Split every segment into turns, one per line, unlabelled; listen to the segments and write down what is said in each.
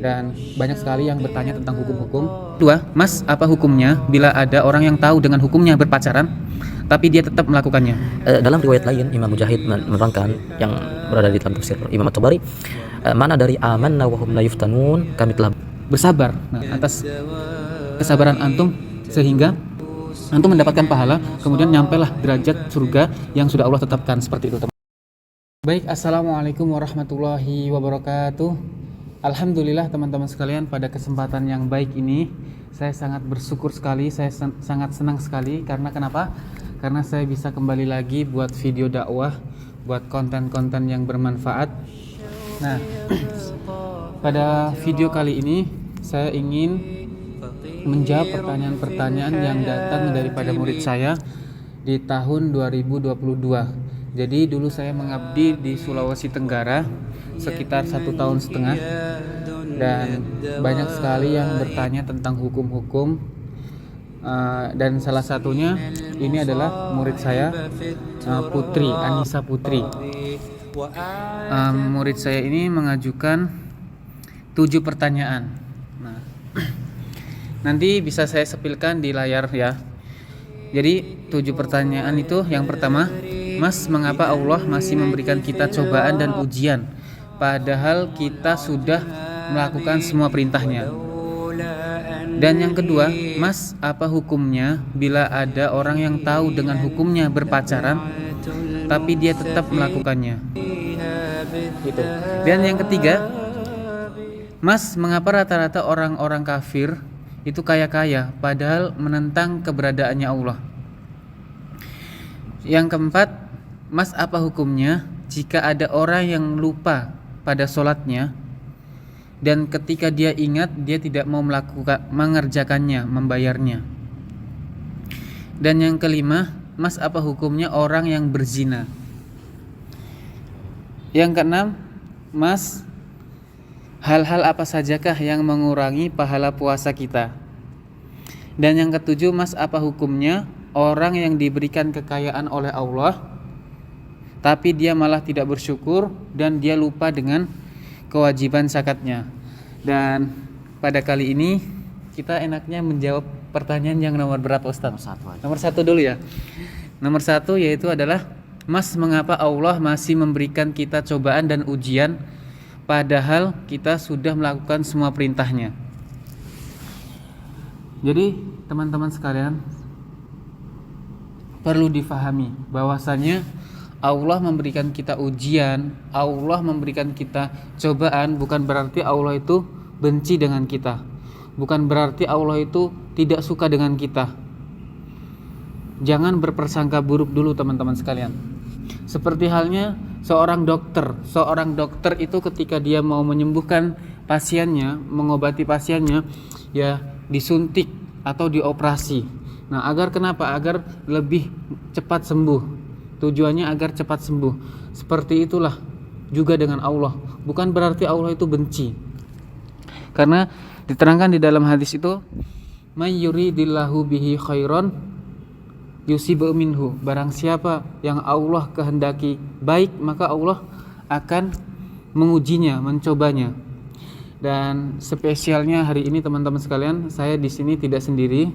dan banyak sekali yang bertanya tentang hukum-hukum. Dua, Mas, apa hukumnya bila ada orang yang tahu dengan hukumnya berpacaran tapi dia tetap melakukannya?
Dalam riwayat lain Imam Mujahid menerangkan yang berada di dalam tafsir Imam At-Tabari, mana dari amanna wa hum la yuftanun, kami telah
Bersabar atas kesabaran antum sehingga antum mendapatkan pahala, kemudian nyampelah derajat surga yang sudah Allah tetapkan, seperti itu, teman. Baik, assalamualaikum warahmatullahi wabarakatuh. Alhamdulillah teman-teman sekalian, pada kesempatan yang baik ini saya sangat bersyukur sekali, saya sangat senang sekali. Karena kenapa? Karena saya bisa kembali lagi buat video dakwah, buat konten-konten yang bermanfaat. Nah, pada video kali ini saya ingin menjawab pertanyaan-pertanyaan yang datang daripada murid saya di tahun 2022. Jadi dulu saya mengabdi di Sulawesi Tenggara sekitar 1,5 tahun, dan banyak sekali yang bertanya tentang hukum-hukum, dan salah satunya ini adalah murid saya, Putri, Anissa Putri. Murid saya ini mengajukan 7 pertanyaan. Nah, nanti bisa saya sepilkan di layar ya. Jadi 7 pertanyaan itu, yang pertama, Mas, mengapa Allah masih memberikan kita cobaan dan ujian padahal kita sudah melakukan semua perintahnya? Dan yang kedua, Mas, apa hukumnya bila ada orang yang tahu dengan hukumnya berpacaran tapi dia tetap melakukannya? Itu. Dan yang ketiga, Mas, mengapa rata-rata orang-orang kafir itu kaya-kaya padahal menentang keberadaannya Allah? Yang keempat, Mas, apa hukumnya jika ada orang yang lupa pada sholatnya dan ketika dia ingat dia tidak mau mengerjakannya, membayarnya? Dan yang kelima, Mas, apa hukumnya orang yang berzina? Yang keenam, Mas, hal-hal apa sajakah yang mengurangi pahala puasa kita? Dan yang ketujuh, Mas, apa hukumnya orang yang diberikan kekayaan oleh Allah tapi dia malah tidak bersyukur dan dia lupa dengan kewajiban zakatnya? Dan pada kali ini kita enaknya menjawab pertanyaan yang nomor berapa, Ustaz? Nomor satu dulu ya. Nomor satu yaitu adalah, Mas, mengapa Allah masih memberikan kita cobaan dan ujian padahal kita sudah melakukan semua perintahnya? Jadi teman-teman sekalian, perlu difahami bahwasannya Allah memberikan kita ujian, Allah memberikan kita cobaan, bukan berarti Allah itu benci dengan kita, bukan berarti Allah itu tidak suka dengan kita. Jangan berprasangka buruk dulu teman-teman sekalian. Seperti halnya seorang dokter itu ketika dia mau menyembuhkan pasiennya, mengobati pasiennya, ya disuntik atau dioperasi. Nah, agar kenapa? Agar lebih cepat sembuh. Tujuannya agar cepat sembuh. Seperti itulah juga dengan Allah. Bukan berarti Allah itu benci. Karena diterangkan di dalam hadis itu, may yuridillahu bihi khairan yusib minhu. Barang siapa yang Allah kehendaki baik, maka Allah akan mengujinya, mencobanya. Dan spesialnya hari ini teman-teman sekalian, saya di sini tidak sendiri.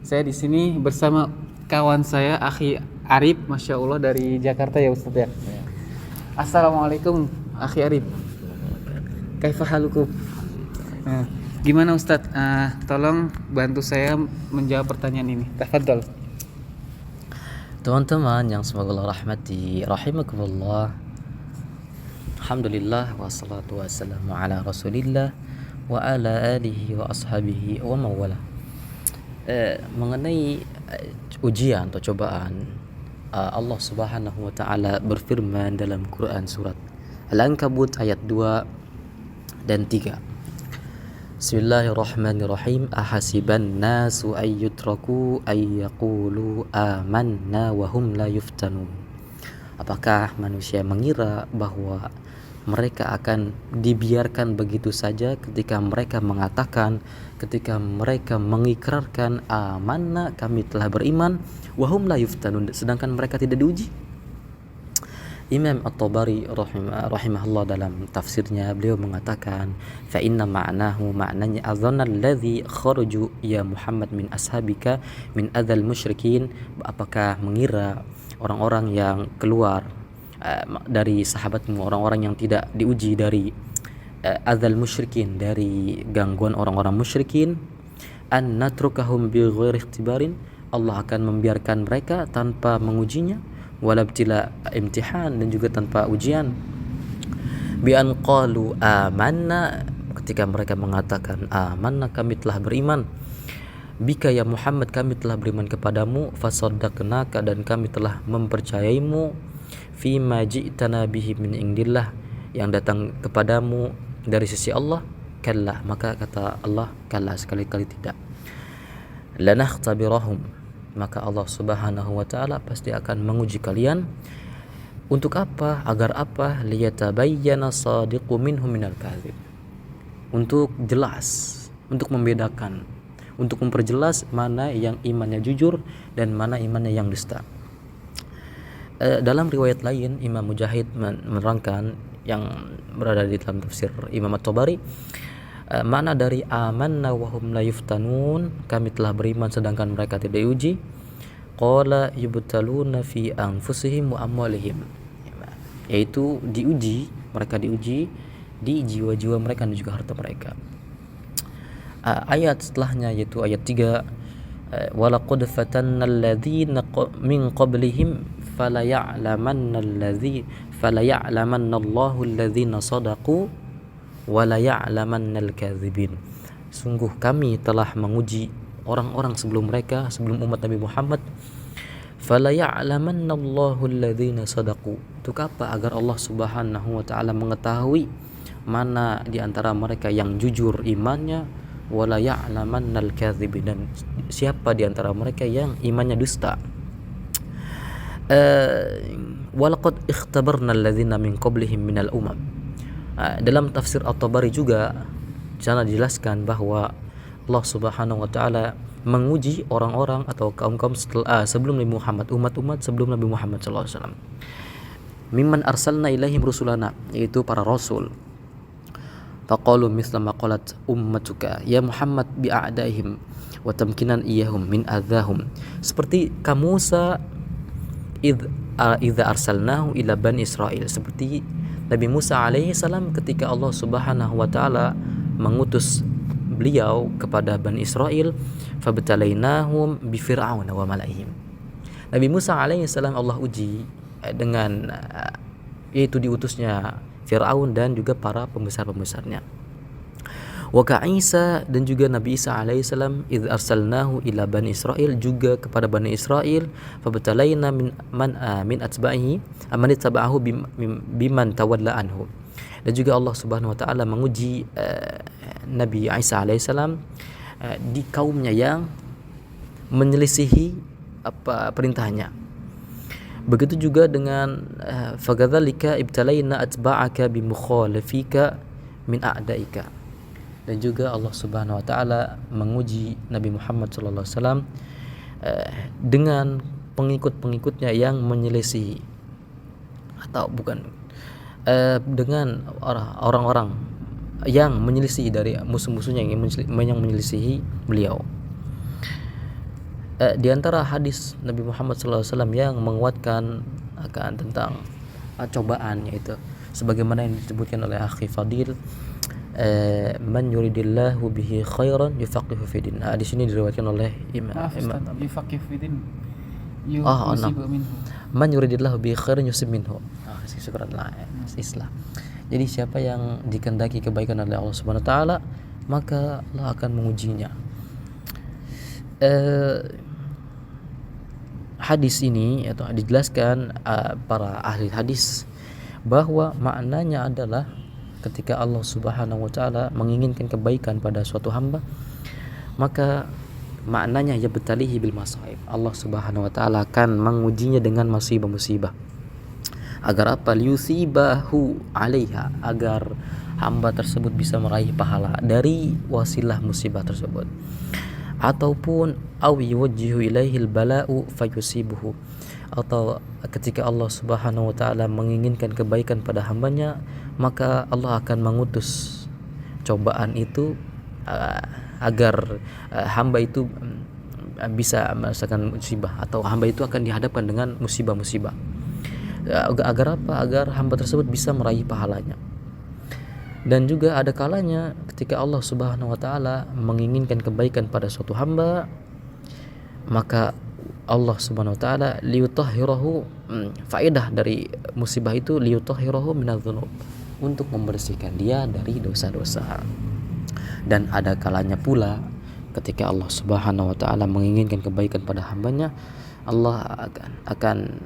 Saya di sini bersama kawan saya, Akhi Arif, Masya Allah, dari Jakarta ya Ustaz ya. Assalamualaikum Akhi Arif. Kaifa halukum? Nah, gimana Ustaz? Tolong bantu saya menjawab pertanyaan ini. Tafadhol.
teman-teman yang semoga Allah rahmati rahimakumullah. Alhamdulillah wassalatu wassalamu ala Rasulillah wa ala alihi wa ashabihi wa mawala. Mengenai ujian atau cobaan, Allah Subhanahu wa taala berfirman dalam Quran surat Al-Ankabut ayat 2 dan 3. Bismillahirrahmanirrahim. Ahasiban nasu ayyutraku ayyaqulu amanna wa hum la yuftanun. Apakah manusia mengira bahwa mereka akan dibiarkan begitu saja ketika mereka mengatakan, ketika mereka mengikrarkan amanna, kami telah beriman, wa hum la yuftanun, sedangkan mereka tidak diuji? Imam At-Tabari rahimahullah dalam tafsirnya beliau mengatakan fa inna ma'nahu, maknanya adzanna alladzi kharaju ya Muhammad min ashabika min adzal musyrikin, apakah mengira orang-orang yang keluar dari sahabatmu, orang-orang yang tidak diuji dari adzal musyrikin, dari gangguan orang-orang musyrikin, an natrukahum bi ghairi ikhtibarin, Allah akan membiarkan mereka tanpa mengujinya, walabtila imtihan, dan juga tanpa ujian, bi an qalu amanna, ketika mereka mengatakan amanna, kami telah beriman, bika ya Muhammad, kami telah beriman kepadamu, fasaddaqnaka, dan kami telah mempercayaimu, fi ma ji'tana bihi min indillah, yang datang kepadamu dari sisi Allah, kalla, maka kata Allah, kalla, sekali-kali tidak, lanakhtabirahum, maka Allah Subhanahu wa taala pasti akan menguji kalian. Untuk apa? Agar apa? Liyatabayyana shadiqu minhu minal kadzib, untuk jelas, untuk membedakan, untuk memperjelas mana yang imannya jujur dan mana imannya yang dusta. Dalam riwayat lain Imam Mujahid menerangkan, yang berada di dalam tafsir Imam At-Tabari, makna dari amanna wa hum la yuftanun, kami telah beriman sedangkan mereka tidak diuji, qala yubtaluna fi anfusihim wa amwalihim, yaitu diuji, mereka diuji di jiwa-jiwa mereka dan juga harta mereka. Ayat setelahnya yaitu ayat 3, walaqad fatanna alladhina min qablihim falaya'lamanna Allahu alladhina sadaqu wala ya'lamannal kadzibin, sungguh kami telah menguji orang-orang sebelum mereka, sebelum umat Nabi Muhammad, fala ya'lamannallahu alladhina sadaqu, untuk apa? Agar Allah Subhanahu wa taala mengetahui mana di antara mereka yang jujur imannya, wala ya'lamannal kadzibin, dan siapa di antara mereka yang imannya dusta. Walaqad ikhtabarna alladhina min qablihim minal umam. Dalam tafsir At-Tabari juga sana dijelaskan bahwa Allah Subhanahu wa taala menguji orang-orang atau kaum-kaum sebelum Nabi Muhammad, umat-umat sebelum Nabi Muhammad sallallahu alaihi wasallam. Mimman arsalna ilaihim rusulana, yaitu para rasul. Faqalu misla ma qalat ummatuka ya Muhammad bi'a'daihim wa tamkinan iyahum min adzahum, seperti kamu idza arsalnahu ila bani Israil, seperti Nabi Musa alaihi salam ketika Allah Subhanahu wa taala mengutus beliau kepada Bani Israel, fabtalainahum bi fir'aun wa malaihim. Nabi Musa alaihi salam Allah uji dengan yaitu diutusnya Fir'aun dan juga para pembesar-pembesarnya. Wa ka Isa, dan juga Nabi Isa alaihi salam, idz arsalnahu ila Bani Israil, juga kepada Bani Israil, fabtalaina min atba'ihi man ittaba'ahu biman tawalla anhu. Dan juga Allah Subhanahu wa taala menguji Nabi Isa alaihi salam di kaumnya yang menyelisihi perintahnya. Begitu juga dengan fagadzalika ibtalaina atba'aka bimukhalifika min a'daika. Dan juga Allah Subhanahu wa taala menguji Nabi Muhammad sallallahu alaihi wasallam dengan pengikut-pengikutnya yang menyelisihi, atau bukan, dengan orang-orang yang menyelisihi dari musuh-musuhnya yang menyelisihi beliau. Di antara hadis Nabi Muhammad SAW yang menguatkan akan tentang cobaan, yaitu sebagaimana yang disebutkan oleh Akhi Fadil, man yuridillahu bihi khairan yufaqihu fid din. Di sini diriwayatkan oleh Imam
yufaqihu fid din.
Man yuridillahu bihi khairan yusib minhu. Syukurlah Islam. Jadi siapa yang dikehendaki kebaikan oleh Allah Subhanahu wa taala, maka Allah akan mengujinya. Hadis ini atau dijelaskan para ahli hadis bahwa maknanya adalah ketika Allah Subhanahu wa taala menginginkan kebaikan pada suatu hamba, maka maknanya yabtalihi bil masaib. Allah Subhanahu wa taala akan mengujinya dengan musibah-musibah. Agar apa? Liyusibahu 'alaiha, agar hamba tersebut bisa meraih pahala dari wasilah musibah tersebut. Ataupun aw yuwajjihu ilaihil bala'u fayusibuhu, atau ketika Allah Subhanahu wa taala menginginkan kebaikan pada hambanya, maka Allah akan mengutus cobaan itu agar hamba itu bisa merasakan musibah, atau hamba itu akan dihadapkan dengan musibah-musibah. Agar apa? Agar hamba tersebut bisa meraih pahalanya. Dan juga ada kalanya ketika Allah Subhanahu wa taala menginginkan kebaikan pada suatu hamba, maka Allah Subhanahu wa taala liyutahhirahu, faedah dari musibah itu liyutahhirahu minadz-dzunub, untuk membersihkan dia dari dosa-dosa. Dan ada kalanya pula ketika Allah Subhanahu wa taala menginginkan kebaikan pada hambanya, Allah akan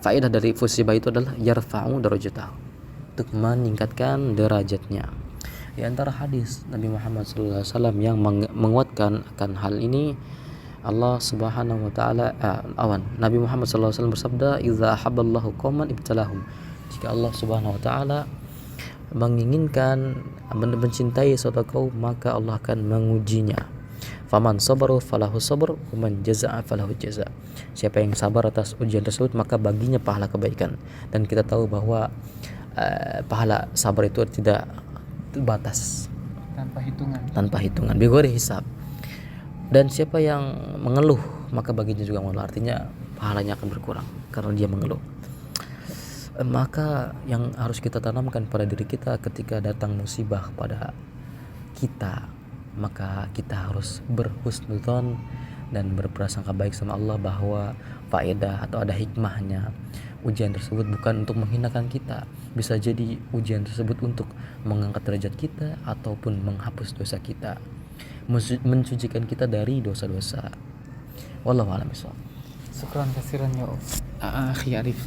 faedah dari musibah itu adalah yarfa'u darajatahu, untuk meningkatkan derajatnya. Di antara hadis Nabi Muhammad SAW yang menguatkan akan hal ini, Allah Subhanahu wa taala Nabi Muhammad SAW bersabda, "Idza haballahu qauman ibtalahum." Jika Allah Subhanahu wa taala menginginkan mencintai suatu kaum, maka Allah akan mengujinya. Faman sabaru falahu sabr, waman jazaa falahu jaza. Siapa yang sabar atas ujian tersebut, maka baginya pahala kebaikan. Dan kita tahu bahwa pahala sabar itu tidak terbatas, tanpa hitungan bighairi hisab. Dan siapa yang mengeluh, maka baginya juga mengeluh, artinya pahalanya akan berkurang karena dia mengeluh. Maka yang harus kita tanamkan pada diri kita ketika datang musibah pada kita, maka kita harus berhusnudzon dan berprasangka baik sama Allah bahwa faedah atau ada hikmahnya. Ujian tersebut bukan untuk menghinakan kita, bisa jadi ujian tersebut untuk mengangkat derajat kita ataupun menghapus dosa kita, mensucikan kita dari dosa-dosa. Wallahu a'lam bishawab.
Syukran kasiran ya Akhi Arif.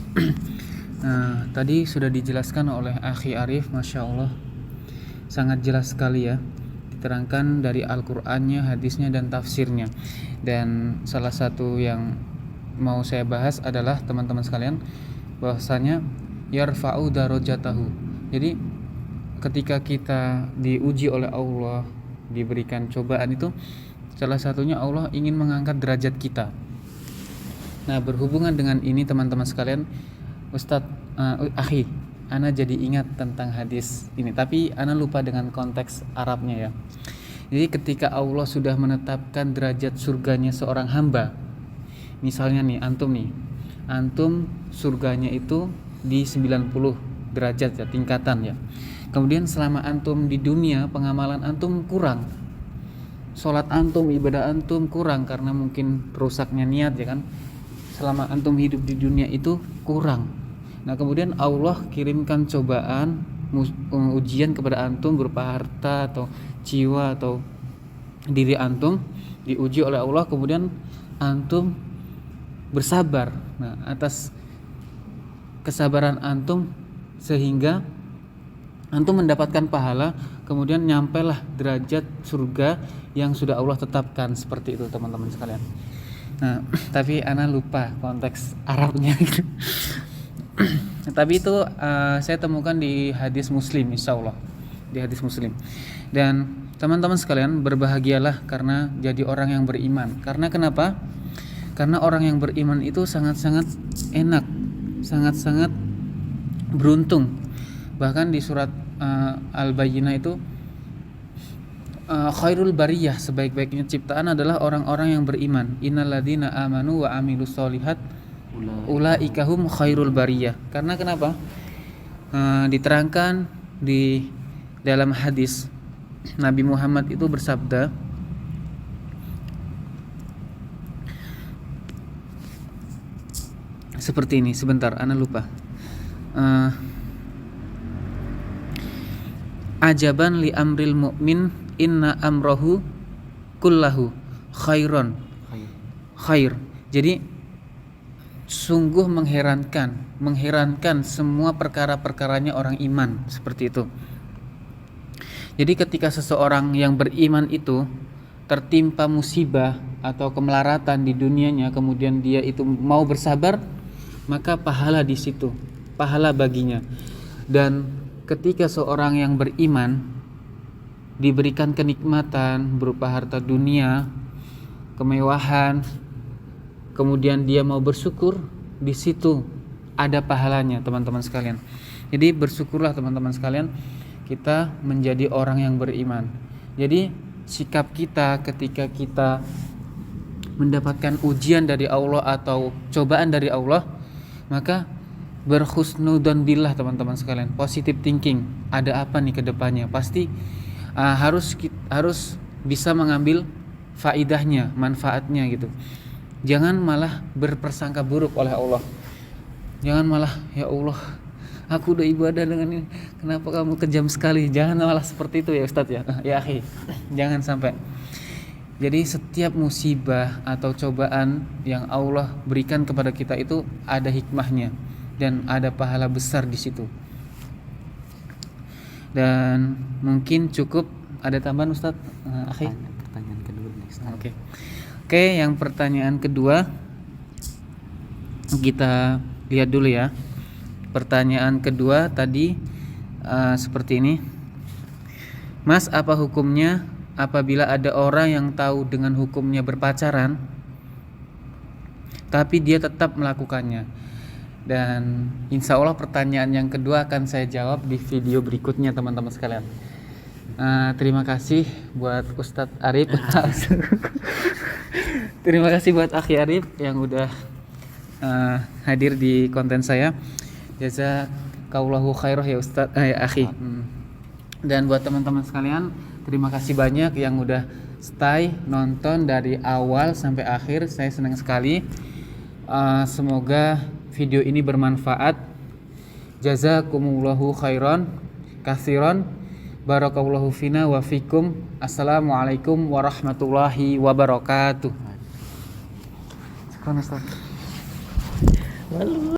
Nah, tadi sudah dijelaskan oleh Akhi Arif, Masya Allah, sangat jelas sekali ya, diterangkan dari Al-Qur'annya, hadisnya, dan tafsirnya. Dan salah satu yang mau saya bahas adalah teman-teman sekalian, bahwasanya yarfa'u darajatahu. Jadi ketika kita diuji oleh Allah, diberikan cobaan itu, salah satunya Allah ingin mengangkat derajat kita. Nah, berhubungan dengan ini teman-teman sekalian, Ustadz Akhi, ana jadi ingat tentang hadis ini, tapi ana lupa dengan konteks Arabnya ya. Jadi ketika Allah sudah menetapkan derajat surganya seorang hamba, misalnya nih, antum surganya itu di 90 derajat ya, tingkatan ya. Kemudian selama antum di dunia, pengamalan antum kurang, sholat antum, ibadah antum kurang karena mungkin rusaknya niat ya kan. Selama antum hidup di dunia itu kurang. Nah, kemudian Allah kirimkan cobaan, ujian kepada antum berupa harta atau jiwa atau diri antum, diuji oleh Allah, kemudian antum bersabar. Nah, atas kesabaran antum sehingga antum mendapatkan pahala, kemudian nyampailah derajat surga yang sudah Allah tetapkan, seperti itu teman-teman sekalian. Nah, tapi ana lupa konteks Arabnya gitu. Tapi itu saya temukan di hadis Muslim, insya Allah di hadis Muslim. Dan teman-teman sekalian, berbahagialah karena jadi orang yang beriman. Karena kenapa? Karena orang yang beriman itu sangat-sangat enak, sangat-sangat beruntung. Bahkan di surat Al-Bayyinah itu, khairul bariyah, sebaik-baiknya ciptaan adalah orang-orang yang beriman. Innalladzina amanu wa amilus solihat ulaika hum khairul bariyah. Karena kenapa? Diterangkan di dalam hadis, Nabi Muhammad itu bersabda, seperti ini, sebentar ana lupa. Ajaban li amril mu'min inna amrohu kullahu khair. Jadi sungguh mengherankan semua perkara-perkaranya orang iman, seperti itu. Jadi ketika seseorang yang beriman itu tertimpa musibah atau kemelaratan di dunianya, kemudian dia itu mau bersabar, maka pahala di situ, pahala baginya. Dan ketika seorang yang beriman diberikan kenikmatan berupa harta dunia, kemewahan, kemudian dia mau bersyukur, di situ ada pahalanya teman-teman sekalian. Jadi bersyukurlah teman-teman sekalian, kita menjadi orang yang beriman. Jadi sikap kita ketika kita mendapatkan ujian dari Allah atau cobaan dari Allah, maka berhusnudzon billah teman-teman sekalian, positive thinking. Ada apa nih ke depannya? Pasti harus bisa mengambil faidahnya, manfaatnya gitu. Jangan malah berprasangka buruk oleh Allah. Jangan malah, ya Allah, aku udah ibadah dengan ini, kenapa kamu kejam sekali? Jangan malah seperti itu ya Ustadz ya. Ya akhi, jangan sampai. Jadi setiap musibah atau cobaan yang Allah berikan kepada kita itu ada hikmahnya dan ada pahala besar di situ. Dan mungkin cukup, ada tambahan Ustadz? Akhi?
Pertanyaan kedua next.
Oke, yang pertanyaan kedua kita lihat dulu ya. Pertanyaan kedua tadi seperti ini. Mas, apa hukumnya apabila ada orang yang tahu dengan hukumnya berpacaran tapi dia tetap melakukannya? Dan insya Allah pertanyaan yang kedua akan saya jawab di video berikutnya teman-teman sekalian. Terima kasih buat Ustadz Arif. Terima kasih buat Akhi Arif yang udah hadir di konten saya. Jazakallahu khairah ya Ustadz, ya Akhi. Dan buat teman-teman sekalian, terima kasih banyak yang udah stay nonton dari awal sampai akhir. Saya senang sekali. Semoga video ini bermanfaat. Jazakumullahu khairan katsiran. Barakallahu fina wa fikum. Assalamualaikum warahmatullahi wabarakatuh. Sekarang Ustaz.